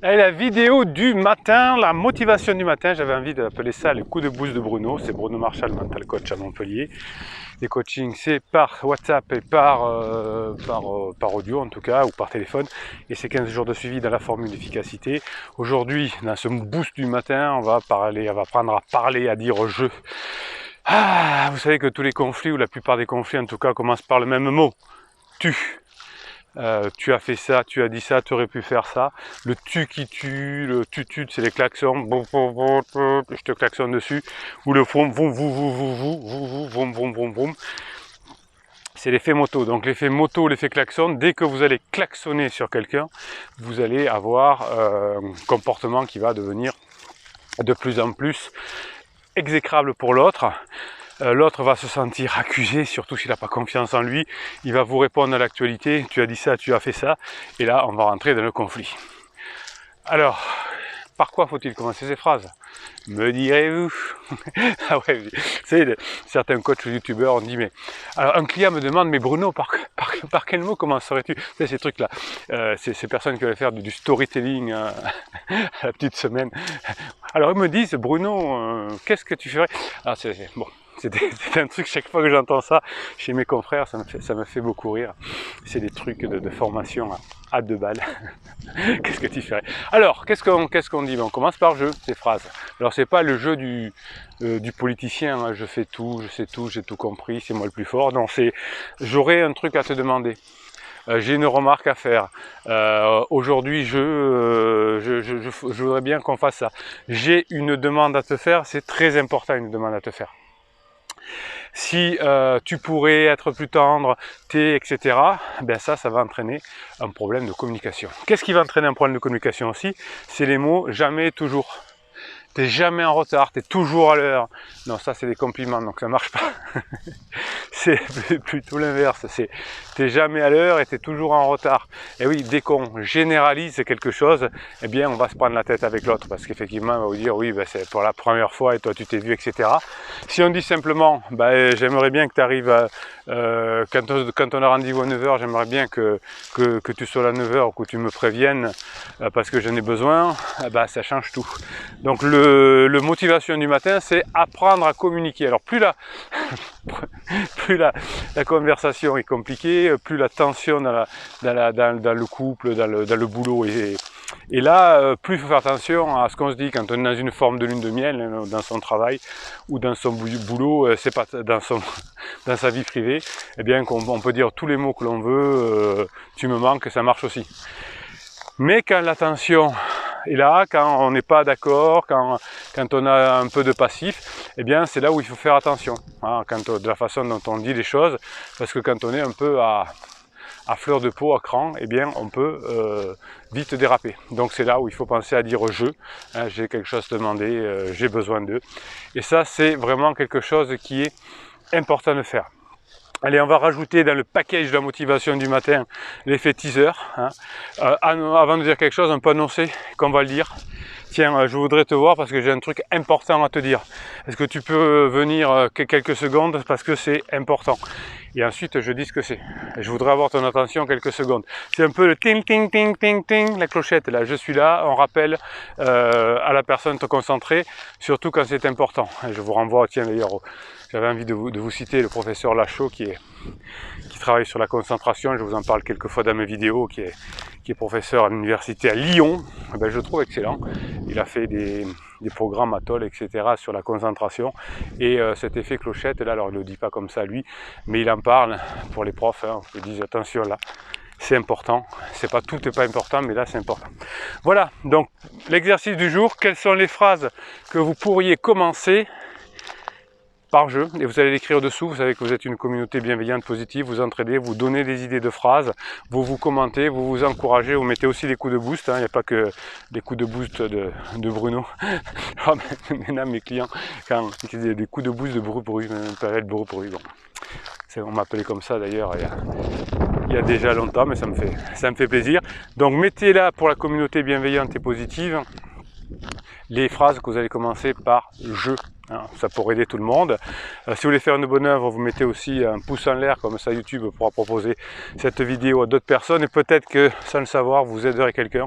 Et la vidéo du matin, la motivation du matin, j'avais envie d'appeler ça le coup de boost de Bruno. C'est Bruno Marchal, mental coach à Montpellier. Les coachings, c'est par WhatsApp et par audio en tout cas, ou par téléphone. Et c'est 15 jours de suivi dans la formule d'efficacité. Aujourd'hui, dans ce boost du matin, on va apprendre à parler, à dire je. Ah, vous savez que tous les conflits, ou la plupart des conflits en tout cas, commencent par le même mot. Tu. Tu as fait ça, tu as dit ça, tu aurais pu faire ça. Le tu qui tue, le tu, c'est les klaxons, je te klaxonne dessus. Ou le vroom, vroom, vroom, vroom, vroom, vroom. C'est l'effet moto. Donc l'effet moto, l'effet klaxon, dès que vous allez klaxonner sur quelqu'un, vous allez avoir un comportement qui va devenir de plus en plus exécrable pour l'autre. L'autre va se sentir accusé, surtout s'il n'a pas confiance en lui. Il va vous répondre à l'actualité, tu as dit ça, tu as fait ça, et là on va rentrer dans le conflit. Alors, par quoi faut-il commencer ces phrases? Me direz-vous? Ah ouais, c'est certains coachs ou youtubeurs ont dit, mais alors un client me demande, mais Bruno, par quel mot commencerais-tu? C'est ces trucs-là, ces personnes qui veulent faire du storytelling à la petite semaine. Alors ils me disent, Bruno, qu'est-ce que tu ferais? Alors bon. C'est un truc, chaque fois que j'entends ça chez mes confrères, ça me fait beaucoup rire. C'est des trucs de formation à 2 balles. Qu'est-ce que tu ferais? Alors, qu'est-ce qu'on dit? On commence par je, ces phrases. Alors, c'est pas le jeu du politicien, hein, je fais tout, je sais tout, j'ai tout compris, c'est moi le plus fort. Non, c'est j'aurais un truc à te demander. J'ai une remarque à faire. Aujourd'hui, je voudrais bien qu'on fasse ça. J'ai une demande à te faire, c'est très important une demande à te faire. Si tu pourrais être plus tendre, etc., ben ça va entraîner un problème de communication. Qu'est-ce qui va entraîner un problème de communication aussi? C'est les mots jamais, toujours. T'es jamais en retard, t'es toujours à l'heure. Non, ça c'est des compliments, donc ça marche pas. C'est plutôt l'inverse, c'est t'es jamais à l'heure et t'es toujours en retard. Et oui, dès qu'on généralise quelque chose, eh bien on va se prendre la tête avec l'autre, parce qu'effectivement on va vous dire oui, ben, c'est pour la première fois et toi tu t'es vu, etc. Si on dit simplement, ben, j'aimerais bien que tu arrives quand on a rendez-vous à 9h, j'aimerais bien que tu sois là à 9h ou que tu me préviennes parce que j'en ai besoin, ben, ça change tout. Donc le motivation du matin, c'est apprendre à communiquer. Alors plus la conversation est compliquée, plus la tension dans le couple, dans le boulot et là, plus il faut faire attention à ce qu'on se dit quand on est dans une forme de lune de miel, dans son travail ou dans son boulot, c'est pas dans sa vie privée, eh bien qu'on peut dire tous les mots que l'on veut, tu me manques, ça marche aussi. Mais quand la tension est là, quand on n'est pas d'accord, quand on a un peu de passif, eh bien c'est là où il faut faire attention, hein, de la façon dont on dit les choses, parce que quand on est un peu à fleur de peau, à cran, eh bien on peut vite déraper. Donc c'est là où il faut penser à dire je, hein, j'ai quelque chose à demander, j'ai besoin d'eux. Et ça c'est vraiment quelque chose qui est important de faire. Allez, on va rajouter dans le package de la motivation du matin l'effet teaser. Hein. Avant de dire quelque chose, on peut annoncer qu'on va le dire. Tiens, je voudrais te voir parce que j'ai un truc important à te dire. Est-ce que tu peux venir quelques secondes parce que c'est important? Et ensuite, je dis ce que c'est. Je voudrais avoir ton attention quelques secondes. C'est un peu le ting, ting, ting, ting, ting, la clochette. Là, je suis là, on rappelle à la personne de te concentrer, surtout quand c'est important. Je vous renvoie, tiens d'ailleurs, j'avais envie de vous citer le professeur Lachaud qui travaille sur la concentration. Je vous en parle quelques fois dans mes vidéos, qui est professeur à l'université à Lyon. Eh ben, je le trouve excellent. Il a fait des programmes à Toll, etc. sur la concentration. Et cet effet clochette, là, alors il ne le dit pas comme ça lui, mais il en parle pour les profs. Hein, ils disent attention là, c'est important. C'est pas tout n'est pas important, mais là c'est important. Voilà, donc l'exercice du jour. Quelles sont les phrases que vous pourriez commencer par jeu, et vous allez l'écrire dessous. Vous savez que vous êtes une communauté bienveillante, positive, vous entraidez, vous donnez des idées de phrases, vous commentez, vous vous encouragez, vous mettez aussi des coups de boost, hein. Il n'y a pas que des coups de boost de Bruno. Maintenant mes clients, quand ils disaient des coups de boost de Bruno, une période Bruno, bon. On m'appelait comme ça d'ailleurs il y a déjà longtemps, mais ça me fait plaisir. Donc mettez là pour la communauté bienveillante et positive les phrases que vous allez commencer par « je ». Ça pourrait aider tout le monde. Si vous voulez faire une bonne œuvre, vous mettez aussi un pouce en l'air, comme ça YouTube pourra proposer cette vidéo à d'autres personnes, et peut-être que sans le savoir vous aiderez quelqu'un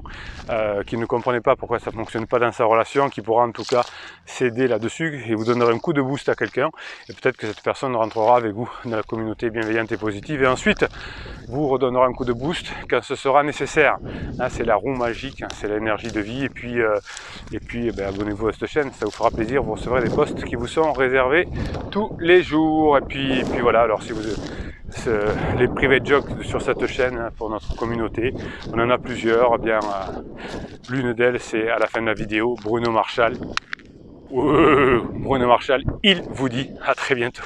qui ne comprenait pas pourquoi ça ne fonctionne pas dans sa relation, qui pourra en tout cas s'aider là-dessus et vous donnerez un coup de boost à quelqu'un, et peut-être que cette personne rentrera avec vous dans la communauté bienveillante et positive, et ensuite vous redonnera un coup de boost quand ce sera nécessaire. C'est la roue magique, c'est l'énergie de vie, et puis abonnez-vous à cette chaîne, ça vous fera plaisir, vous recevrez des posts qui vous sont réservés tous les jours. Et puis voilà, alors si vous les private jokes sur cette chaîne pour notre communauté, on en a plusieurs. Eh bien l'une d'elles, c'est à la fin de la vidéo, Bruno Marshall. Bruno Marshall, il vous dit à très bientôt.